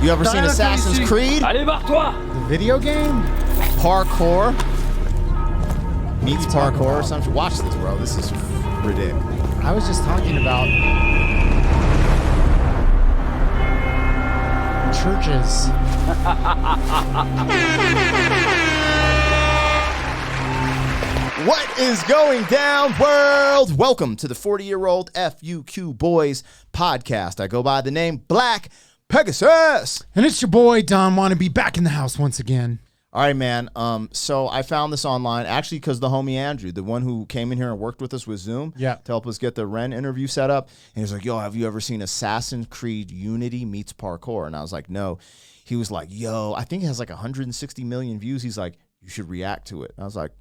You ever seen Assassin's Creed? Allez, barre-toi! The video game? Parkour meets parkour or something. Watch this, bro. This is ridiculous. I was just talking about churches. What is going down, world? Welcome to the 40-year-old FUQ Boys podcast. I go by the name Black Pegasus. And it's your boy, Don Wannabe, back in the house once again. All right, man. So I found this online, actually, because the homie Andrew, the one who came in here and worked with us with Zoom to help us get the Ren interview set up, and he's like, yo, have you ever seen Assassin's Creed Unity meets Parkour? And I was like, no. He was like, yo, I think it has like 160 million views. He's like, you should react to it. And I was like,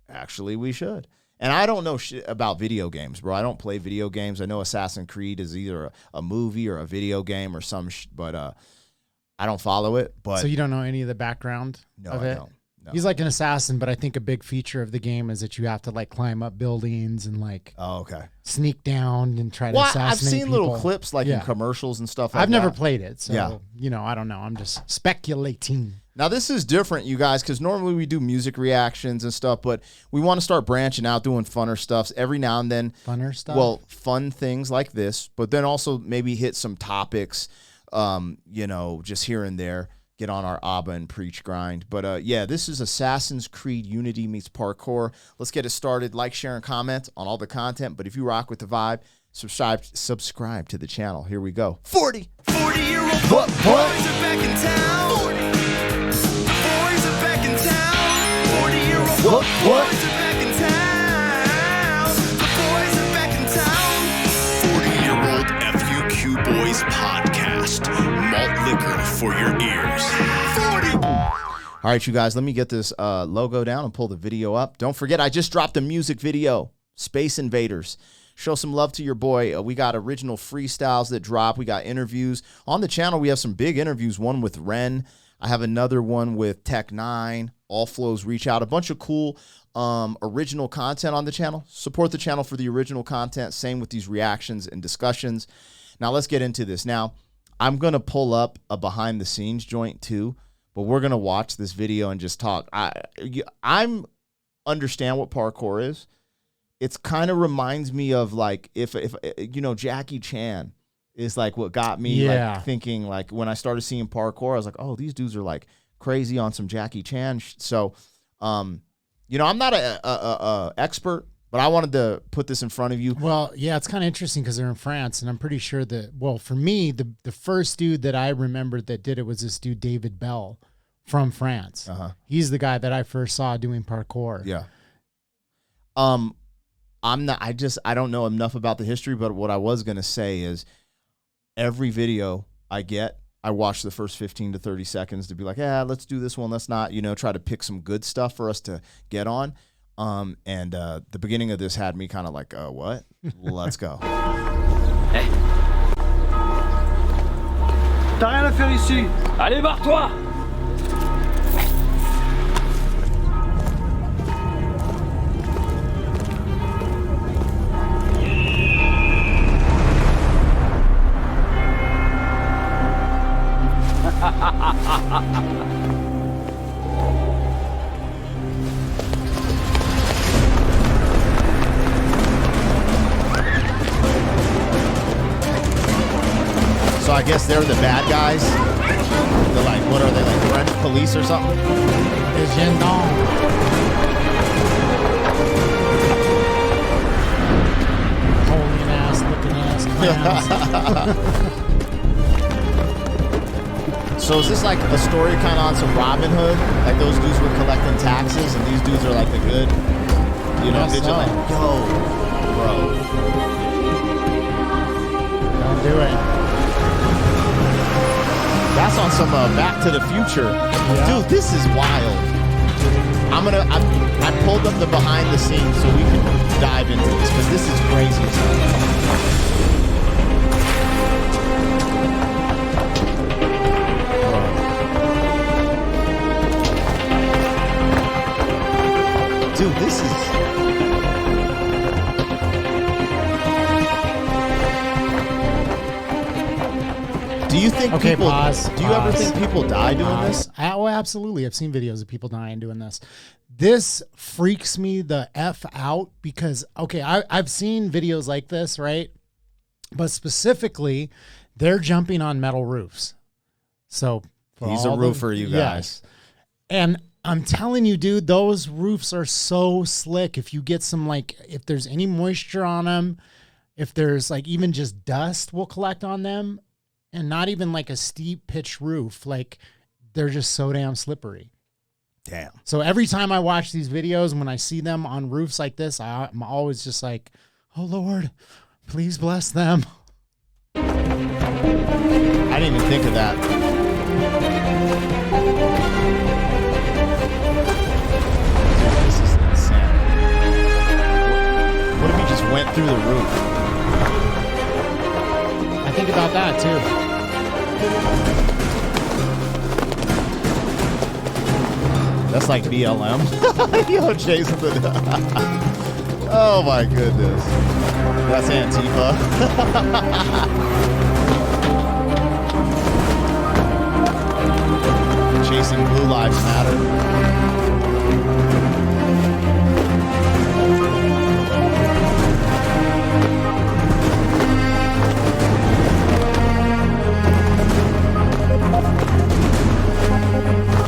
actually, we should. And I don't know shit about video games, bro. I don't play video games. I know Assassin's Creed is either a movie or a video game or some but I don't follow it. But so you don't know any of the background of it? No. He's like an assassin, but I think a big feature of the game is that you have to like climb up buildings and like sneak down and try to assassinate I've seen people. Little clips like in commercials and stuff like that. I've never played it, so you know, I don't know. I'm just speculating. Now, this is different, you guys, because normally we do music reactions and stuff, but we want to start branching out, doing funner stuff every now and then. Funner stuff? Well, fun things like this, but then also maybe hit some topics, you know, just here and there, get on our ABBA and preach grind. But, yeah, this is Assassin's Creed Unity meets Parkour. Let's get it started. Like, share, and comment on all the content, but if you rock with the vibe, subscribe to the channel. Here we go. 40-year-old boys are back in town. What? Boys are back in town. The boys are back in town. 40-year-old FUQ Boys podcast. Malt liquor for your ears. 40. All right, you guys, let me get this logo down and pull the video up. Don't forget, I just dropped a music video, Space Invaders. Show some love to your boy. We got original freestyles that drop. We got interviews. On the channel, we have some big interviews, one with Ren. I have another one with Tech 9. All Flows Reach Out. A bunch of cool original content on the channel. Support the channel for the original content. Same with these reactions and discussions. Now, let's get into this. Now, I'm going to pull up a behind-the-scenes joint, too, but we're going to watch this video and just talk. I understand what parkour is. It's kind of reminds me of, like, if you know, Jackie Chan is, like, what got me like, thinking, like, when I started seeing parkour, I was like, oh, these dudes are, like, crazy on some Jackie Chan. So, you know, I'm not a expert, but I wanted to put this in front of you. Well, yeah, it's kind of interesting because they're in France, and I'm pretty sure that, well, for me, the first dude that I remembered that did it was this dude, David Bell from France. He's the guy that I first saw doing parkour. Yeah. I don't know enough about the history, but what I was going to say is every video I get, I watch the first 15 to 30 seconds to be like, yeah, let's do this one. Let's not, you know, try to pick some good stuff for us to get on. And the beginning of this had me kind of like, what? Let's go. Hey. T'as rien à faire ici. Allez, barre-toi! So I guess they're the bad guys. They're like, what are they, like French police or something? It's gendarme. Holding ass, looking ass clowns. So is this like a story kind of on some Robin Hood? Like those dudes were collecting taxes and these dudes are like the good, you know, vigilant. Yo, bro. Don't do it. That's on some Back to the Future. Yeah. Dude, this is wild. I pulled up the behind the scenes so we can dive into this because this is crazy stuff. Dude, this is... Do you think Okay, people? pause. Do you ever think people die doing this? Oh, absolutely. I've seen videos of people dying doing this. This freaks me the F out because, okay, I've seen videos like this, right? But specifically, they're jumping on metal roofs. So He's a roofer, you guys. Yes. And I'm telling you, dude, those roofs are so slick. If you get some, like, if there's any moisture on them, if there's like even just dust will collect on them, and not even like a steep pitch roof, like they're just so damn slippery. Damn. So every time I watch these videos, when I see them on roofs like this, I'm always just like, oh Lord, please bless them. I didn't even think of that. This is insane. What if he just went through the roof? I think about that too. That's like BLM. Yo, Jason. Oh my goodness. That's Antifa. Chasing Blue Lives Matter.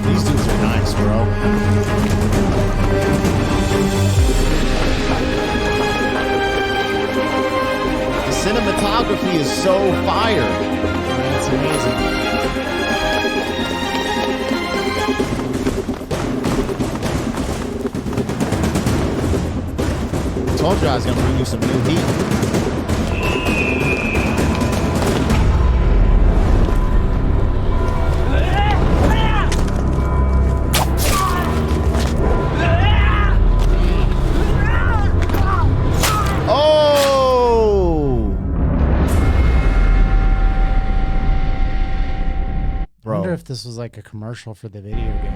These dudes are nice, bro. The cinematography is so fire. That's amazing. I told you I was gonna bring you some new heat. I wonder if this was like a commercial for the video game.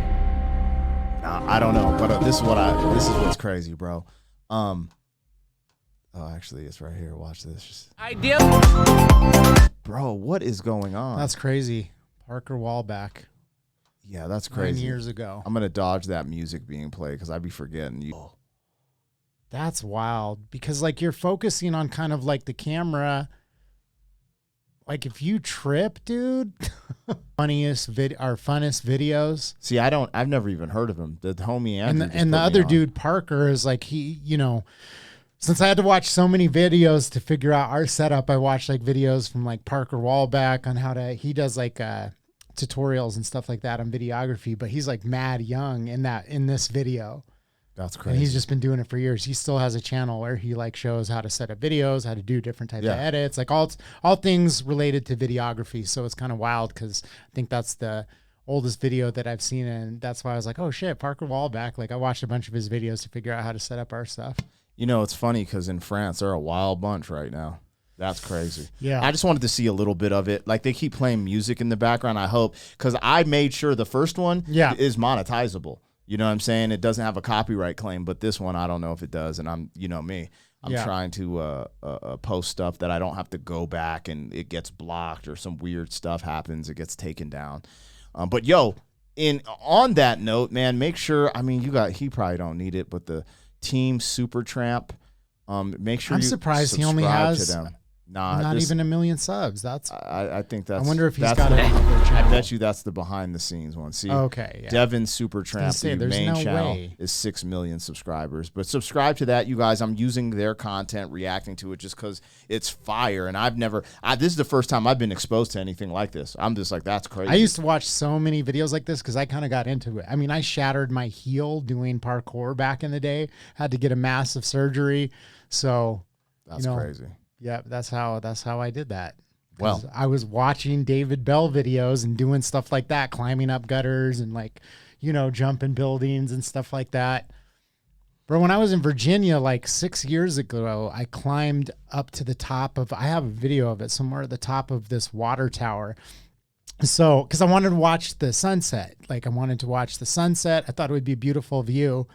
I don't know, but this is what's crazy, bro. Oh, actually, it's right here. Watch this. Idea. Bro, what is going on? That's crazy. Parker Wallback. Yeah, that's 9 crazy. years ago. I'm gonna dodge that music being played because I'd be forgetting you. That's wild because like you're focusing on kind of like the camera. Like if you trip, dude, funnest videos. See, I've never even heard of him. The homie Andrew and the other dude Parker is like since I had to watch so many videos to figure out our setup, I watched like videos from like Parker Wallback on he does like tutorials and stuff like that on videography, but he's like mad young in this video. That's crazy. And he's just been doing it for years. He still has a channel where he like shows how to set up videos, how to do different types of edits, like all things related to videography. So it's kind of wild because I think that's the oldest video that I've seen, and that's why I was like, oh shit, Parker Wallback. Like I watched a bunch of his videos to figure out how to set up our stuff. You know, it's funny because in France they're a wild bunch right now. That's crazy. Yeah. I just wanted to see a little bit of it. Like they keep playing music in the background. I hope because I made sure the first one is monetizable. You know what I'm saying? It doesn't have a copyright claim, but this one, I don't know if it does. And I'm trying to post stuff that I don't have to go back and it gets blocked or some weird stuff happens. It gets taken down. But yo, on that note, man, make sure, he probably don't need it, but the Team Supertramp, make sure I'm surprised he only has to them. not even 1 million subs. That's I think that's. I wonder if he's that's got it on their channel. I bet you that's the behind the scenes one. See, okay, yeah. Devin Supertramp, the there's main no channel way. is 6 million subscribers. But subscribe to that, you guys. I'm using their content, reacting to it just because it's fire. And this is the first time I've been exposed to anything like this. I'm just like, that's crazy. I used to watch so many videos like this because I kind of got into it. I mean, I shattered my heel doing parkour back in the day. Had to get a massive surgery, so that's crazy. Yeah, that's how I did that. Well, I was watching David Bell videos and doing stuff like that, climbing up gutters and like, jumping buildings and stuff like that. Bro, when I was in Virginia like 6 years ago, I climbed up to the top of, I have a video of it somewhere at the top of this water tower. So, because I wanted to watch the sunset. Like I wanted to watch the sunset. I thought it would be a beautiful view.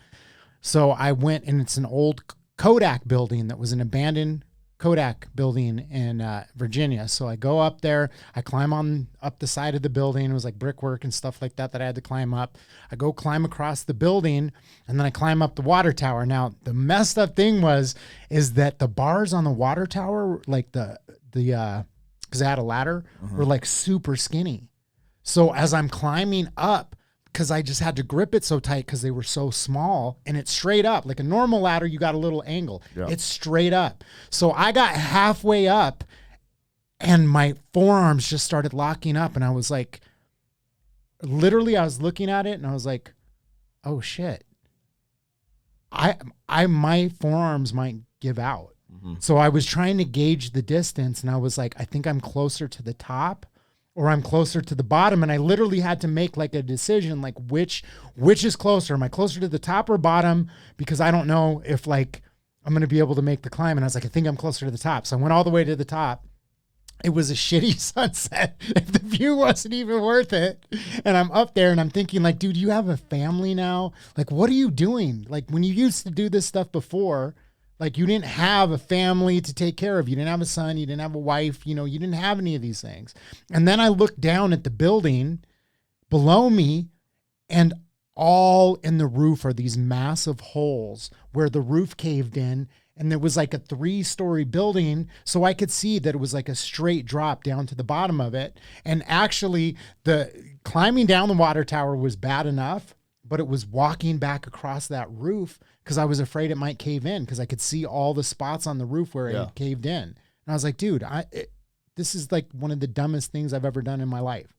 So I went, and it's an old Kodak building that was an abandoned Kodak building in Virginia. So I go up there, I climb up the side of the building. It was like brickwork and stuff like that I had to climb up. I go climb across the building, and then I climb up the water tower. Now, the messed up thing is that the bars on the water tower, like because I had a ladder, were like super skinny. So as I'm climbing up, because I just had to grip it so tight because they were so small, and it's straight up. Like a normal ladder, you got a little angle. Yep. It's straight up. So I got halfway up, and my forearms just started locking up, and I was like, literally, I was looking at it, and I was like, oh shit. My forearms might give out. Mm-hmm. So I was trying to gauge the distance, and I was like, I think I'm closer to the top, or I'm closer to the bottom. And I literally had to make like a decision, like which is closer. Am I closer to the top or bottom? Because I don't know if like I'm going to be able to make the climb. And I was like, I think I'm closer to the top. So I went all the way to the top. It was a shitty sunset. The view wasn't even worth it. And I'm up there and I'm thinking like, dude, you have a family now. Like, what are you doing? Like when you used to do this stuff before, like you didn't have a family to take care of. You didn't have a son. You didn't have a wife. You didn't have any of these things. And then I looked down at the building below me, and all in the roof are these massive holes where the roof caved in. And there was like a 3-story building. So I could see that it was like a straight drop down to the bottom of it. And actually the climbing down the water tower was bad enough, but it was walking back across that roof because I was afraid it might cave in because I could see all the spots on the roof where it had caved in. And I was like, dude, this is like one of the dumbest things I've ever done in my life.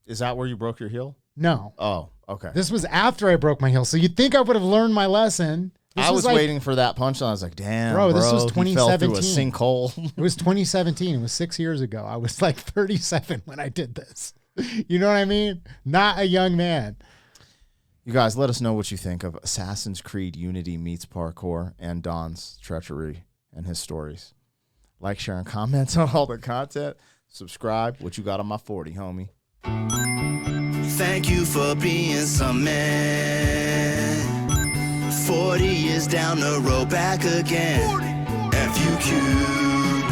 Is that where you broke your heel? No. Oh, okay. This was after I broke my heel. So you'd think I would have learned my lesson. I was like, waiting for that punchline. I was like, damn, bro, this was 2017. He fell through a sinkhole. It was 2017. It was 6 years ago. I was like 37 when I did this. You know what I mean? Not a young man. You guys, let us know what you think of Assassin's Creed Unity meets Parkour and Don's treachery and his stories. Like, share, and comment on all the content. Subscribe. What you got on my 40, homie? Thank you for being some man. 40 years down the road, back again. FUQ